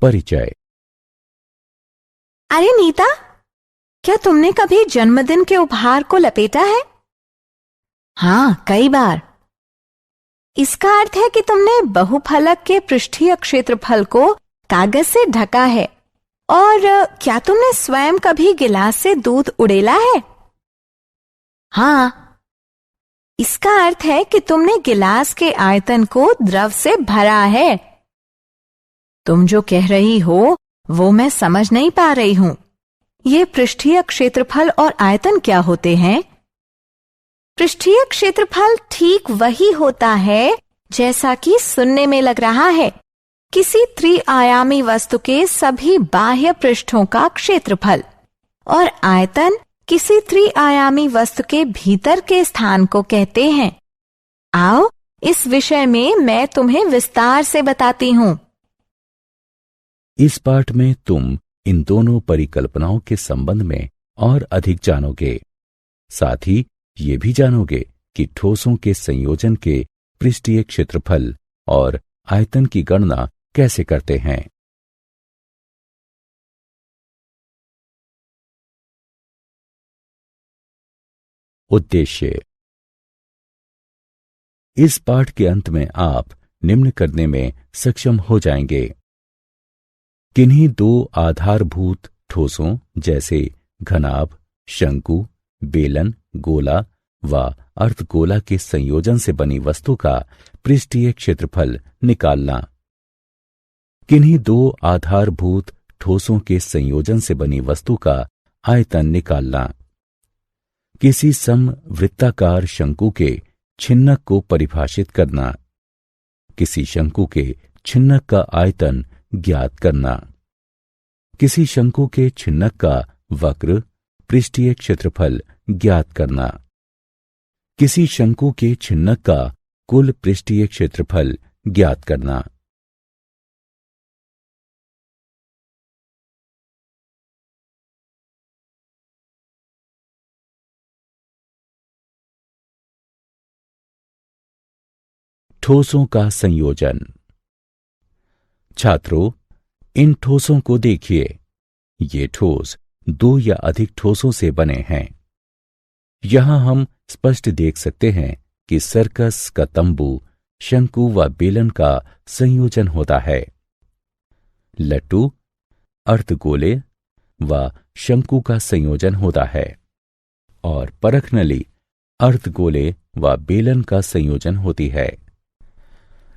परिचय। अरे नीता, क्या तुमने कभी जन्मदिन के उपहार को लपेटा है? हाँ, कई बार। इसका अर्थ है कि तुमने बहुफलक के पृष्ठीय क्षेत्रफल को कागज से ढका है। और क्या तुमने स्वयं कभी गिलास से दूध उड़ेला है? हाँ। इसका अर्थ है कि तुमने गिलास के आयतन को द्रव से भरा है। तुम जो कह रही हो वो मैं समझ नहीं पा रही हूं। ये पृष्ठीय क्षेत्रफल और आयतन क्या होते हैं? पृष्ठीय क्षेत्रफल ठीक वही होता है जैसा कि सुनने में लग रहा है, किसी त्रिआयामी वस्तु के सभी बाह्य पृष्ठों का क्षेत्रफल। और आयतन किसी त्रिआयामी वस्तु के भीतर के स्थान को कहते हैं। आओ, इस विषय में मैं तुम्हें विस्तार से बताती हूं। इस पाठ में तुम इन दोनों परिकल्पनाओं के संबंध में और अधिक जानोगे। साथ ही ये भी जानोगे कि ठोसों के संयोजन के पृष्ठीय क्षेत्रफल और आयतन की गणना कैसे करते हैं। उद्देश्य। इस पाठ के अंत में आप निम्न करने में सक्षम हो जाएंगे। किन्हीं दो आधारभूत ठोसों जैसे घनाभ, शंकु, बेलन, गोला व अर्धगोला के संयोजन से बनी वस्तु का पृष्ठीय क्षेत्रफल निकालना। किन्हीं दो आधारभूत ठोसों के संयोजन से बनी वस्तु का आयतन निकालना। किसी समवृत्ताकार शंकु के छिन्नक को परिभाषित करना। किसी शंकु के छिन्नक का आयतन ज्ञात करना। किसी शंकु के छिन्नक का वक्र पृष्ठीय क्षेत्रफल ज्ञात करना। किसी शंकु के छिन्नक का कुल पृष्ठीय क्षेत्रफल ज्ञात करना। ठोसों का संयोजन। छात्रों, इन ठोसों को देखिए। ये ठोस दो या अधिक ठोसों से बने हैं। यहां हम स्पष्ट देख सकते हैं कि सर्कस का तंबू शंकु व बेलन का संयोजन होता है। लट्टू अर्धगोले व शंकु का संयोजन होता है और परखनली अर्धगोले व बेलन का संयोजन होती है।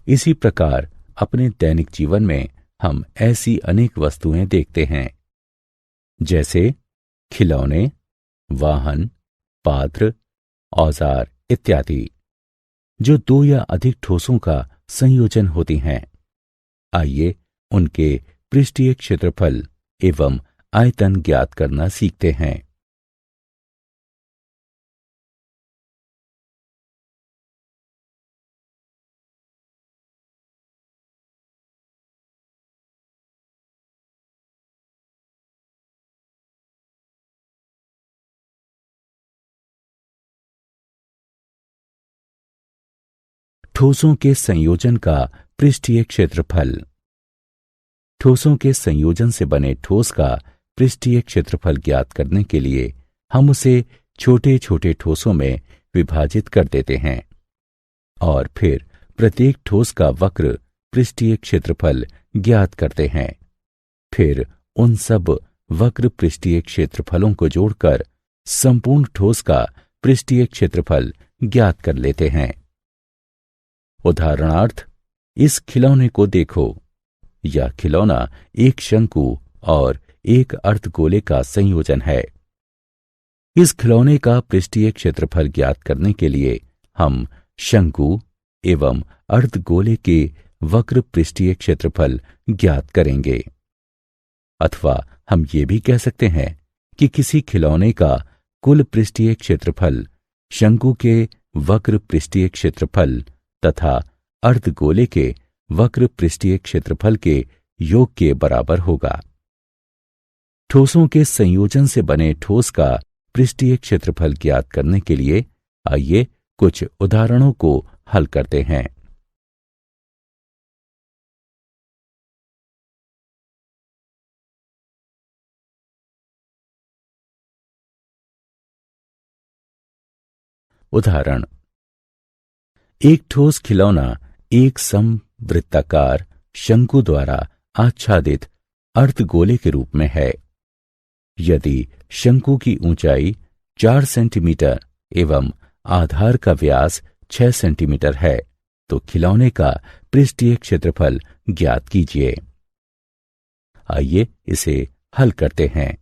इसी प्रकार अपने दैनिक जीवन में हम ऐसी अनेक वस्तुएं देखते हैं, जैसे खिलौने, वाहन, पात्र, औजार इत्यादि, जो दो या अधिक ठोसों का संयोजन होती हैं। आइए उनके पृष्ठीय क्षेत्रफल एवं आयतन ज्ञात करना सीखते हैं। ठोसों के संयोजन का पृष्ठीय क्षेत्रफल। ठोसों के संयोजन से बने ठोस का पृष्ठीय क्षेत्रफल ज्ञात करने के लिए हम उसे छोटे छोटे ठोसों में विभाजित कर देते हैं और फिर प्रत्येक ठोस का वक्र पृष्ठीय क्षेत्रफल ज्ञात करते हैं। फिर उन सब वक्र पृष्ठीय क्षेत्रफलों को जोड़कर संपूर्ण ठोस का पृष्ठीय क्षेत्रफल ज्ञात कर लेते हैं। उदाहरणार्थ, इस खिलौने को देखो। यह खिलौना एक शंकु और एक अर्धगोले का संयोजन है। इस खिलौने का पृष्ठीय क्षेत्रफल ज्ञात करने के लिए हम शंकु एवं अर्धगोले के वक्र पृष्ठीय क्षेत्रफल ज्ञात करेंगे। अथवा हम ये भी कह सकते हैं कि किसी खिलौने का कुल पृष्ठीय क्षेत्रफल शंकु के वक्र पृष्ठीय क्षेत्रफल तथा अर्धगोले के वक्र पृष्ठीय क्षेत्रफल के योग के बराबर होगा। ठोसों के संयोजन से बने ठोस का पृष्ठीय क्षेत्रफल ज्ञात करने के लिए आइए कुछ उदाहरणों को हल करते हैं। उदाहरण, एक ठोस खिलौना एक समवृत्ताकार शंकु द्वारा आच्छादित अर्धगोले के रूप में है। यदि शंकु की ऊंचाई 4 सेंटीमीटर एवं आधार का व्यास 6 सेंटीमीटर है तो खिलौने का पृष्ठीय क्षेत्रफल ज्ञात कीजिए। आइए इसे हल करते हैं।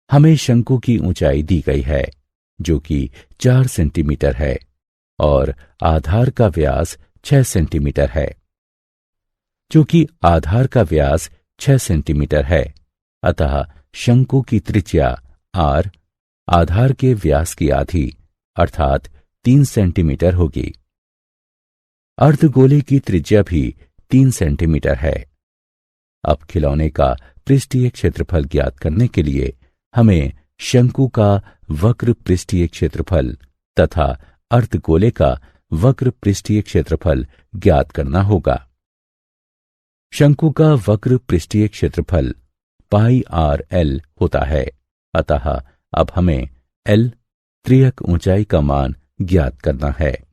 हमें शंकु की ऊंचाई दी गई है जो कि 4 सेंटीमीटर है और आधार का व्यास 6 सेंटीमीटर है। चूंकि आधार का व्यास 6 सेंटीमीटर है अतः शंकु की त्रिज्या r आधार के व्यास की आधी अर्थात 3 सेंटीमीटर होगी। अर्धगोले की त्रिज्या भी 3 सेंटीमीटर है। अब खिलौने का पृष्ठीय क्षेत्रफल ज्ञात करने के लिए हमें शंकु का वक्र पृष्ठीय क्षेत्रफल तथा अर्धगोले का वक्र पृष्ठीय क्षेत्रफल ज्ञात करना होगा। शंकु का वक्र पृष्ठीय क्षेत्रफल पाई आर एल होता है, अतः अब हमें एल त्रियक ऊंचाई का मान ज्ञात करना है।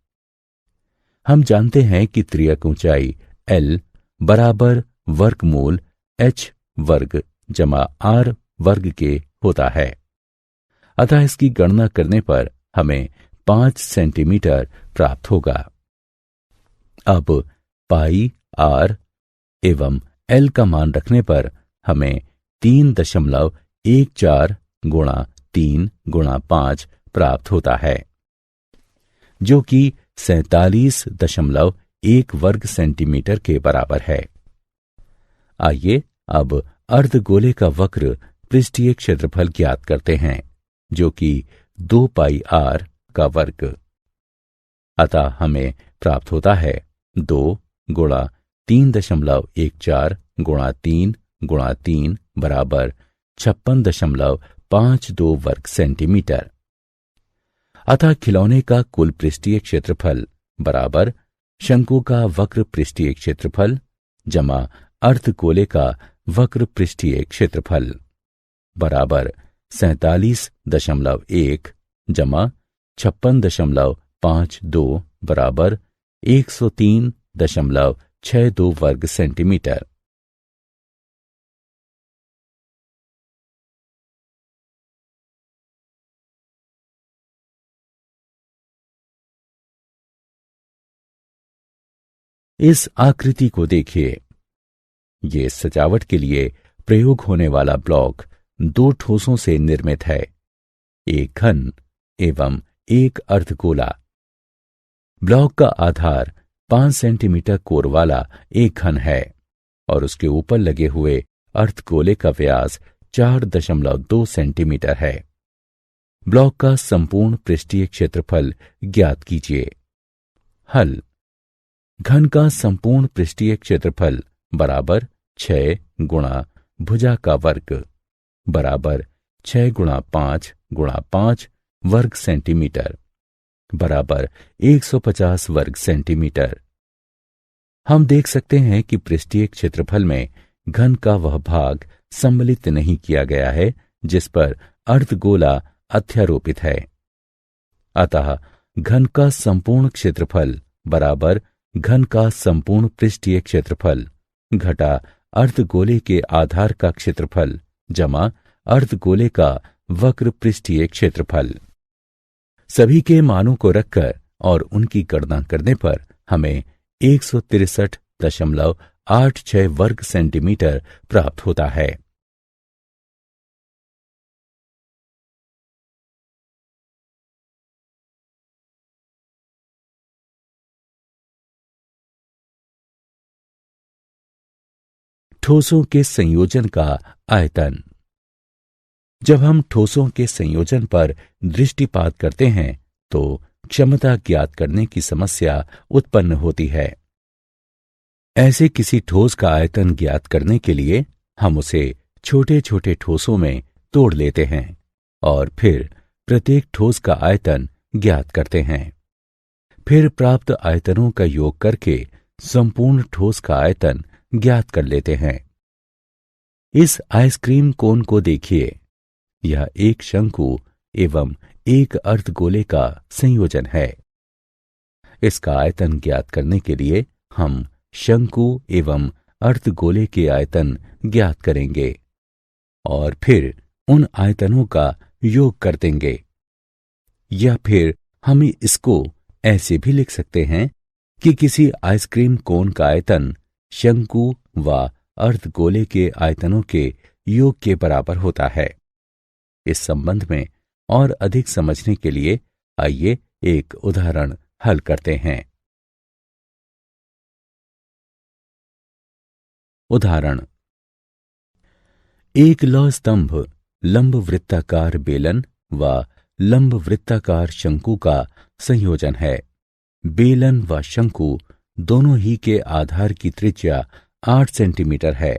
हम जानते हैं कि त्रियक ऊंचाई एल बराबर वर्गमूल एच वर्ग जमा आर वर्ग के होता है, अतः इसकी गणना करने पर हमें 5 सेंटीमीटर प्राप्त होगा। अब पाई आर एवं एल का मान रखने पर हमें 3.14 गुणा 3 गुणा 5 प्राप्त होता है जो कि 47.1 वर्ग सेंटीमीटर के बराबर है। आइए अब अर्धगोले का वक्र पृष्ठीय क्षेत्रफल ज्ञात करते हैं जो कि 2 पाई आर का वर्ग। अतः हमें प्राप्त होता है 2 गुणा 3.14 गुणा 3 गुणा 3 बराबर 56.52 वर्ग सेंटीमीटर। अतः खिलौने का कुल पृष्ठीय क्षेत्रफल बराबर शंकु का वक्र पृष्ठीय क्षेत्रफल जमा अर्धगोले का वक्र पृष्ठीय क्षेत्रफल बराबर 47.1 जमा 56.52 बराबर 103.62 वर्ग सेंटीमीटर। इस आकृति को देखिए। ये सजावट के लिए प्रयोग होने वाला ब्लॉक 2 ठोसों से निर्मित है, एक घन एवं एक अर्धगोला। ब्लॉक का आधार 5 सेंटीमीटर कोर वाला एक घन है और उसके ऊपर लगे हुए अर्धगोले का व्यास 4.2 सेंटीमीटर है। ब्लॉक का संपूर्ण पृष्ठीय क्षेत्रफल ज्ञात कीजिए। हल। घन का संपूर्ण पृष्ठीय क्षेत्रफल बराबर 6 गुणा भुजा का वर्ग बराबर 6 गुणा 5 गुणा 5 वर्ग सेंटीमीटर बराबर 150 वर्ग सेंटीमीटर। हम देख सकते हैं कि पृष्ठीय क्षेत्रफल में घन का वह भाग सम्मिलित नहीं किया गया है जिस पर अर्धगोला अध्यारोपित है। अतः घन का संपूर्ण क्षेत्रफल बराबर घन का संपूर्ण पृष्ठीय क्षेत्रफल घटा अर्धगोले के आधार का क्षेत्रफल जमा अर्धगोले का वक्र पृष्ठीय क्षेत्रफल। सभी के मानों को रखकर और उनकी गणना करने पर हमें 163.86 वर्ग सेंटीमीटर प्राप्त होता है। ठोसों के संयोजन का आयतन। जब हम ठोसों के संयोजन पर दृष्टिपात करते हैं तो क्षमता ज्ञात करने की समस्या उत्पन्न होती है। ऐसे किसी ठोस का आयतन ज्ञात करने के लिए हम उसे छोटे छोटे ठोसों में तोड़ लेते हैं और फिर प्रत्येक ठोस का आयतन ज्ञात करते हैं। फिर प्राप्त आयतनों का योग करके संपूर्ण ठोस का आयतन ज्ञात कर लेते हैं। इस आइसक्रीम कोन को देखिए। यह एक शंकु एवं एक अर्धगोले का संयोजन है। इसका आयतन ज्ञात करने के लिए हम शंकु एवं अर्धगोले के आयतन ज्ञात करेंगे और फिर उन आयतनों का योग कर देंगे। या फिर हम इसको ऐसे भी लिख सकते हैं कि किसी आइसक्रीम कोन का आयतन शंकु व अर्धगोले के आयतनों के योग के बराबर होता है। इस संबंध में और अधिक समझने के लिए आइए एक उदाहरण हल करते हैं। उदाहरण, एक लौह स्तंभ लंब वृत्ताकार बेलन व लंब वृत्ताकार शंकु का संयोजन है। बेलन व शंकु दोनों ही के आधार की त्रिज्या 8 सेंटीमीटर है।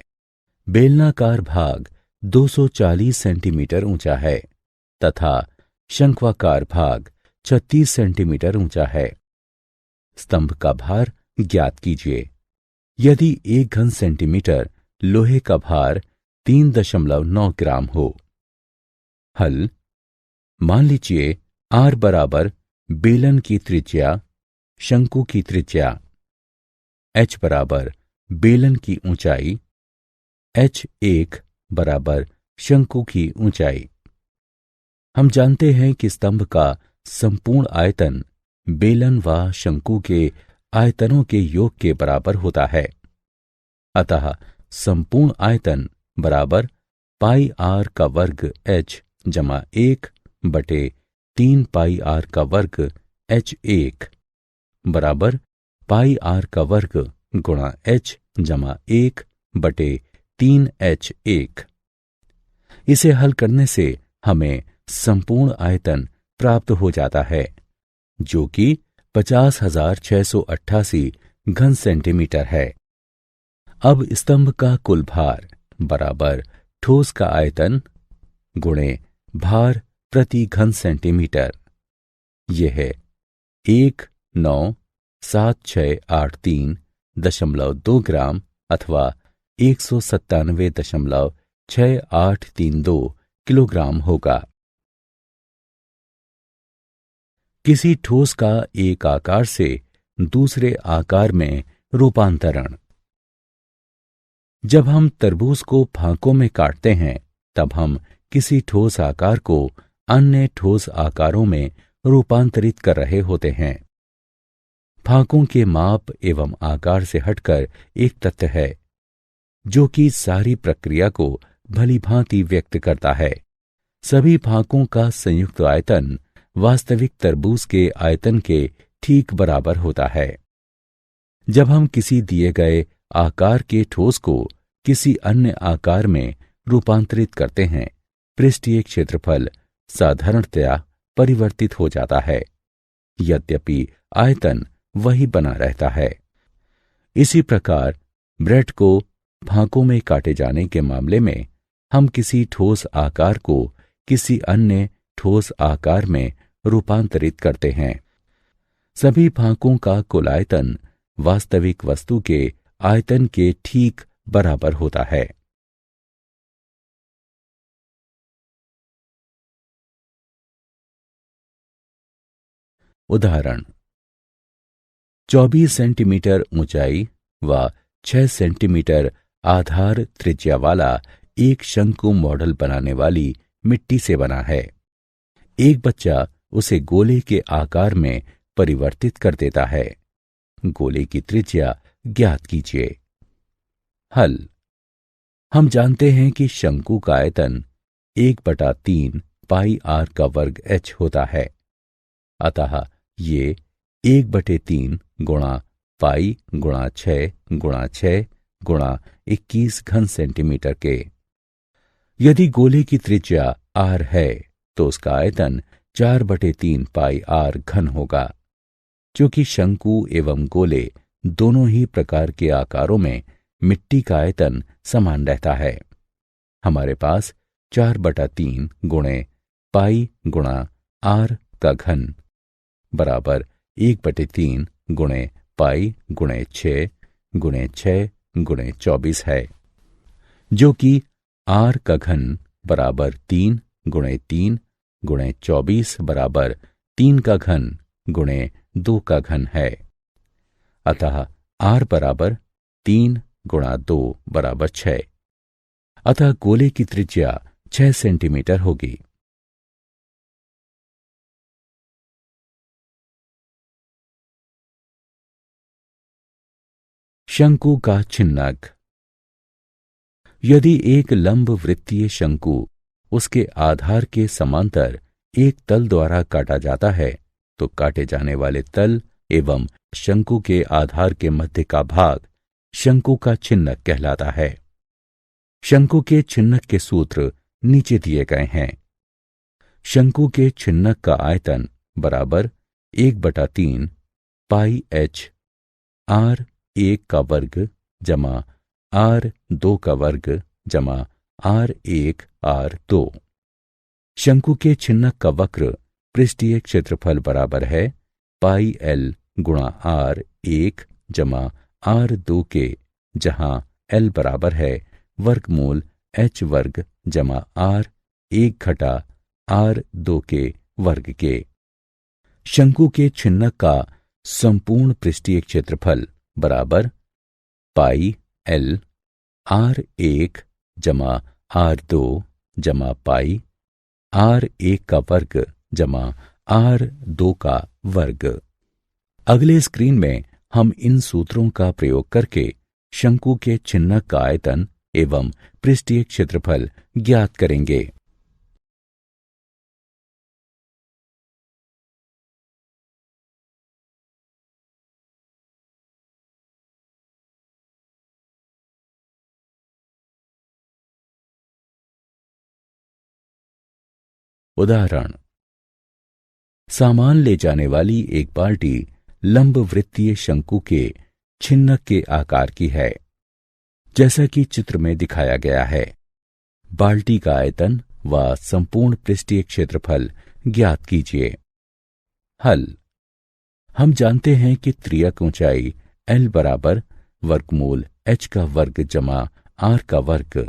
बेलनाकार भाग 240 सेंटीमीटर ऊंचा है तथा शंक्वाकार भाग 36 सेंटीमीटर ऊंचा है। स्तंभ का भार ज्ञात कीजिए। यदि 1 घन सेंटीमीटर लोहे का भार 3.9 ग्राम हो। हल, मान लीजिए R बराबर बेलन की त्रिज्या, शंकु की त्रिज्या, H बराबर बेलन की ऊंचाई, H1 बराबर शंकु की ऊंचाई। हम जानते हैं कि स्तंभ का संपूर्ण आयतन बेलन व शंकु के आयतनों के योग के बराबर होता है। अतः संपूर्ण आयतन बराबर पाई आर का वर्ग H जमा 1/3 पाई आर का वर्ग H1 बराबर पाई आर का वर्ग गुणा H जमा 1/3 H1। इसे हल करने से हमें संपूर्ण आयतन प्राप्त हो जाता है जो कि 50,688 घन सेंटीमीटर है। अब स्तंभ का कुल भार बराबर ठोस का आयतन गुणे भार प्रति घन सेंटीमीटर। यह है 1,97683.2 ग्राम अथवा 197.6832 किलोग्राम होगा। किसी ठोस का एक आकार से दूसरे आकार में रूपांतरण। जब हम तरबूज को फांकों में काटते हैं तब हम किसी ठोस आकार को अन्य ठोस आकारों में रूपांतरित कर रहे होते हैं। फांकों के माप एवं आकार से हटकर एक तथ्य है जो कि सारी प्रक्रिया को भलीभांति व्यक्त करता है। सभी फांकों का संयुक्त आयतन वास्तविक तरबूज के आयतन के ठीक बराबर होता है। जब हम किसी दिए गए आकार के ठोस को किसी अन्य आकार में रूपांतरित करते हैं, पृष्ठीय क्षेत्रफल साधारणतया परिवर्तित हो जाता है, यद्यपि आयतन वही बना रहता है। इसी प्रकार ब्रेड को फांकों में काटे जाने के मामले में हम किसी ठोस आकार को किसी अन्य ठोस आकार में रूपांतरित करते हैं। सभी फांकों का कुल आयतन वास्तविक वस्तु के आयतन के ठीक बराबर होता है। उदाहरण, 24 सेंटीमीटर ऊंचाई व 6 सेंटीमीटर आधार त्रिज्या वाला एक शंकु मॉडल बनाने वाली मिट्टी से बना है। एक बच्चा उसे गोले के आकार में परिवर्तित कर देता है। गोले की त्रिज्या ज्ञात कीजिए। हल, हम जानते हैं कि शंकु का आयतन 1/3 पाई आर का वर्ग H होता है। अतः ये 1/3 गुणा पाई गुणा 6 गुणा 6 गुणा 21 घन सेंटीमीटर के। यदि गोले की त्रिज्या R है तो उसका आयतन 4/3 पाई आर घन होगा। क्योंकि शंकु एवं गोले दोनों ही प्रकार के आकारों में मिट्टी का आयतन समान रहता है, हमारे पास 4/3 गुणे पाई गुणा आर का घन बराबर 1/3 गुणे पाई गुणे 6 गुणे 6 गुणे 24 है, जो कि आर का घन बराबर 3 गुणे 3 गुणे 24 बराबर 3 का घन गुणे 2 का घन है। अतः r बराबर 3 गुणा 2 बराबर 6। अतः गोले की त्रिज्या 6 सेंटीमीटर होगी। शंकु का छिन्नक। यदि एक लंब वृत्तीय शंकु उसके आधार के समांतर एक तल द्वारा काटा जाता है तो काटे जाने वाले तल एवं शंकु के आधार के मध्य का भाग शंकु का छिन्नक कहलाता है। शंकु के छिन्नक के सूत्र नीचे दिए गए हैं। शंकु के छिन्नक का आयतन बराबर 1/3 पाई h r1 का वर्ग जमा r2 का वर्ग जमा r1 r2। शंकु के छिन्नक का वक्र पृष्ठीय क्षेत्रफल बराबर है पाई l गुणा r1 जमा r2 के, जहां l बराबर है वर्गमूल h वर्ग जमा r1 घटा r2 के वर्ग के। शंकु के छिन्नक का संपूर्ण पृष्ठीय क्षेत्रफल बराबर पाई l r1 जमा r2 जमा पाई r1 का वर्ग जमा r2 का वर्ग। अगले स्क्रीन में हम इन सूत्रों का प्रयोग करके शंकु के छिन्नक का आयतन एवं पृष्ठीय क्षेत्रफल ज्ञात करेंगे। उदाहरण, सामान ले जाने वाली एक बाल्टी लंब वृत्तीय शंकु के छिन्नक के आकार की है, जैसा कि चित्र में दिखाया गया है। बाल्टी का आयतन व संपूर्ण पृष्ठीय क्षेत्रफल ज्ञात कीजिए। हल। हम जानते हैं कि त्रियक ऊंचाई l बराबर वर्गमूल h का वर्ग जमा r का वर्ग।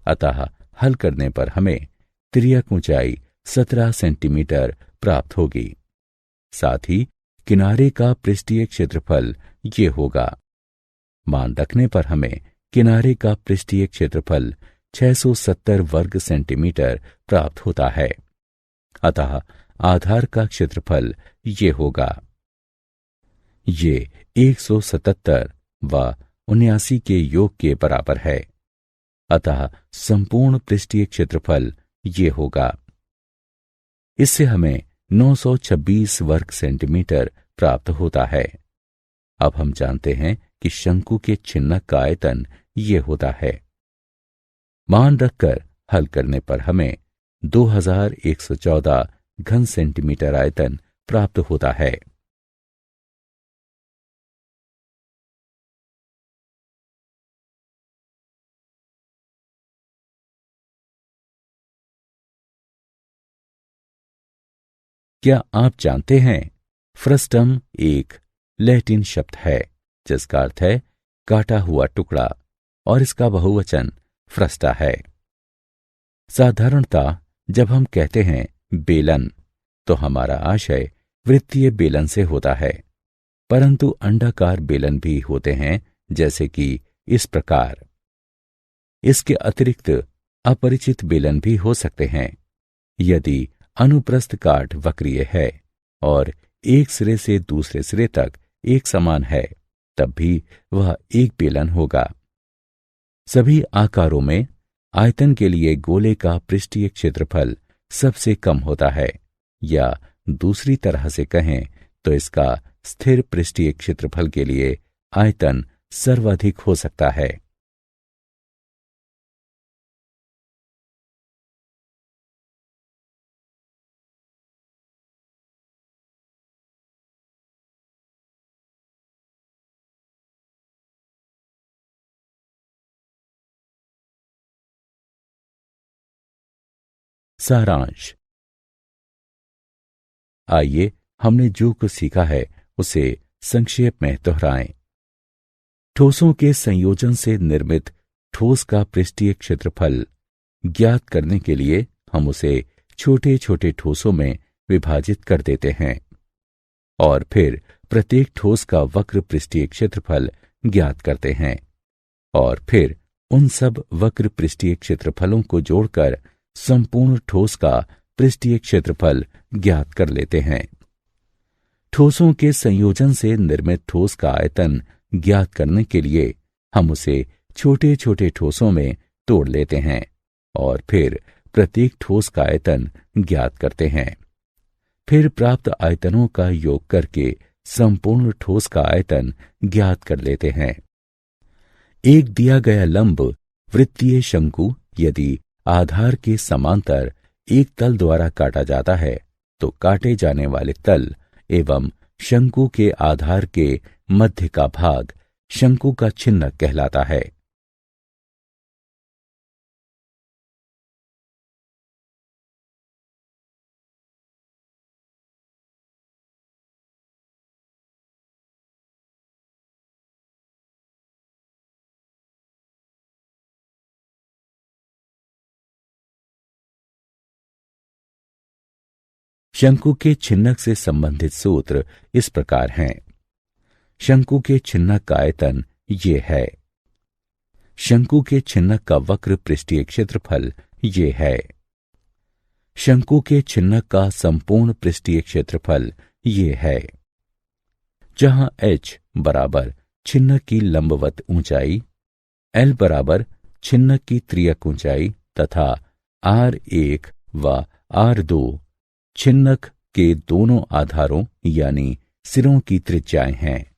अतः हल करने पर हमें त्रियक ऊंचाई 17 सेंटीमीटर प्राप्त होगी। साथ ही किनारे का पृष्ठीय क्षेत्रफल ये होगा। मान रखने पर हमें किनारे का पृष्ठीय क्षेत्रफल 670 वर्ग सेंटीमीटर प्राप्त होता है। अतः आधार का क्षेत्रफल ये होगा। ये 177 व 79 के योग के बराबर है। अतः संपूर्ण पृष्ठीय क्षेत्रफल ये होगा। इससे हमें 926 वर्ग सेंटीमीटर प्राप्त होता है। अब हम जानते हैं कि शंकु के छिन्नक का आयतन ये होता है। मान रखकर हल करने पर हमें 2114 घन सेंटीमीटर आयतन प्राप्त होता है। क्या आप जानते हैं फ्रस्टम एक लैटिन शब्द है जिसका अर्थ है काटा हुआ टुकड़ा और इसका बहुवचन फ्रस्टा है। साधारणतः जब हम कहते हैं बेलन तो हमारा आशय वृत्तीय बेलन से होता है, परंतु अंडाकार बेलन भी होते हैं, जैसे कि इस प्रकार। इसके अतिरिक्त अपरिचित बेलन भी हो सकते हैं। यदि अनुप्रस्थ काट वक्रीय है और एक सिरे से दूसरे सिरे तक एक समान है, तब भी वह एक बेलन होगा। सभी आकारों में आयतन के लिए गोले का पृष्ठीय क्षेत्रफल सबसे कम होता है, या दूसरी तरह से कहें तो इसका स्थिर पृष्ठीय क्षेत्रफल के लिए आयतन सर्वाधिक हो सकता है। सारांश। आइए हमने जो कुछ सीखा है उसे संक्षेप में दोहराएं। ठोसों के संयोजन से निर्मित ठोस का पृष्ठीय क्षेत्रफल ज्ञात करने के लिए हम उसे छोटे छोटे ठोसों में विभाजित कर देते हैं और फिर प्रत्येक ठोस का वक्र पृष्ठीय क्षेत्रफल ज्ञात करते हैं और फिर उन सब वक्र पृष्ठीय क्षेत्रफलों को जोड़कर संपूर्ण ठोस का पृष्ठीय क्षेत्रफल ज्ञात कर लेते हैं। ठोसों के संयोजन से निर्मित ठोस का आयतन ज्ञात करने के लिए हम उसे छोटे छोटे ठोसों में तोड़ लेते हैं और फिर प्रत्येक ठोस का आयतन ज्ञात करते हैं। फिर प्राप्त आयतनों का योग करके संपूर्ण ठोस का आयतन ज्ञात कर लेते हैं। एक दिया गया लंब वृत्तीय शंकु यदि आधार के समांतर एक तल द्वारा काटा जाता है तो काटे जाने वाले तल एवं शंकु के आधार के मध्य का भाग शंकु का छिन्नक कहलाता है। शंकु के छिन्नक से संबंधित सूत्र इस प्रकार हैं। शंकु के छिन्नक का आयतन ये है। शंकु के छिन्नक का वक्र पृष्ठीय क्षेत्रफल ये है। शंकु के छिन्नक का संपूर्ण पृष्ठीय क्षेत्रफल ये है। जहां h बराबर छिन्नक की लंबवत ऊंचाई, l बराबर छिन्नक की त्रियक ऊंचाई तथा r1 व r2 छिन्नक के दोनों आधारों यानी सिरों की त्रिज्याएं हैं।